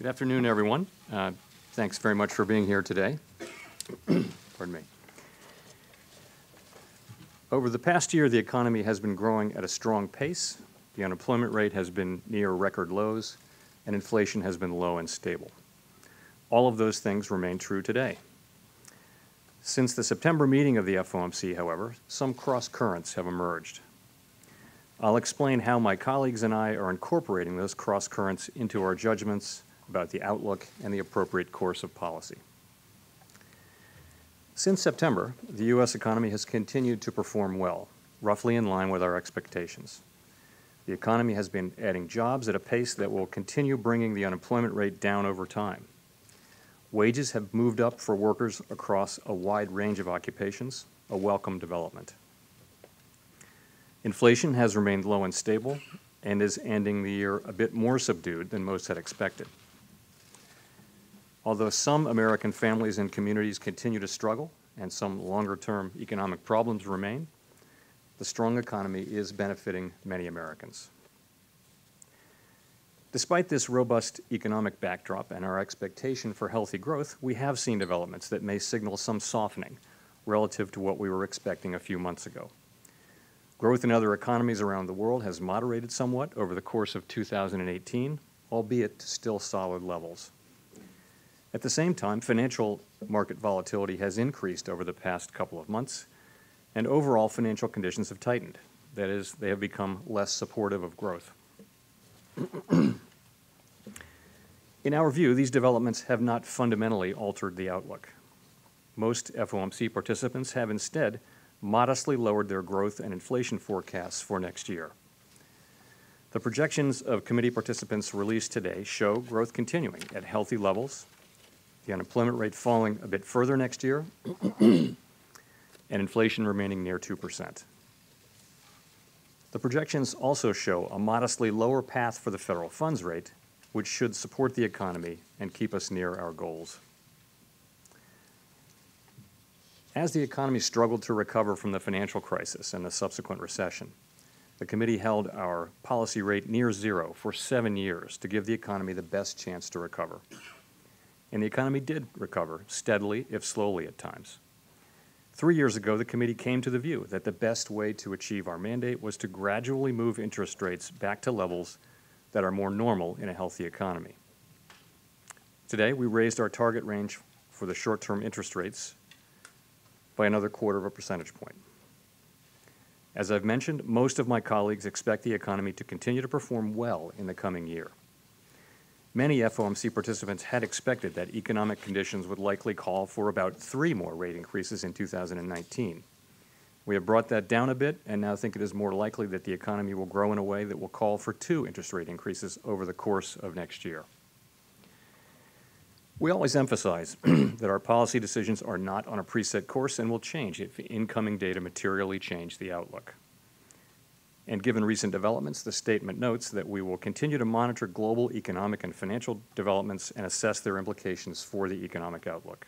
Good afternoon, everyone. Thanks very much for being here today. Pardon me. Over the past year, the economy has been growing at a strong pace. The unemployment rate has been near record lows, and inflation has been low and stable. All of those things remain true today. Since the September meeting of the FOMC, however, some cross currents have emerged. I'll explain how my colleagues and I are incorporating those cross currents into our judgments about the outlook and the appropriate course of policy. Since September, the U.S. economy has continued to perform well, roughly in line with our expectations. The economy has been adding jobs at a pace that will continue bringing the unemployment rate down over time. Wages have moved up for workers across a wide range of occupations, a welcome development. Inflation has remained low and stable and is ending the year a bit more subdued than most had expected. Although some American families and communities continue to struggle and some longer-term economic problems remain, the strong economy is benefiting many Americans. Despite this robust economic backdrop and our expectation for healthy growth, we have seen developments that may signal some softening relative to what we were expecting a few months ago. Growth in other economies around the world has moderated somewhat over the course of 2018, albeit to still solid levels. At the same time, financial market volatility has increased over the past couple of months, and overall financial conditions have tightened. That is, they have become less supportive of growth. In our view, these developments have not fundamentally altered the outlook. Most FOMC participants have instead modestly lowered their growth and inflation forecasts for next year. The projections of committee participants released today show growth continuing at healthy levels, the unemployment rate falling a bit further next year, and inflation remaining near 2%. The projections also show a modestly lower path for the federal funds rate, which should support the economy and keep us near our goals. As the economy struggled to recover from the financial crisis and the subsequent recession, the committee held our policy rate near zero for 7 years to give the economy the best chance to recover. And the economy did recover, steadily, if slowly at times. 3 years ago, the committee came to the view that the best way to achieve our mandate was to gradually move interest rates back to levels that are more normal in a healthy economy. Today, we raised our target range for the short-term interest rates by another 1/4 percentage point. As I've mentioned, most of my colleagues expect the economy to continue to perform well in the coming year. Many FOMC participants had expected that economic conditions would likely call for about 3 more rate increases in 2019. We have brought that down a bit and now think it is more likely that the economy will grow in a way that will call for 2 interest rate increases over the course of next year. We always emphasize that our policy decisions are not on a preset course and will change if incoming data materially change the outlook. And given recent developments, the statement notes that we will continue to monitor global economic and financial developments and assess their implications for the economic outlook.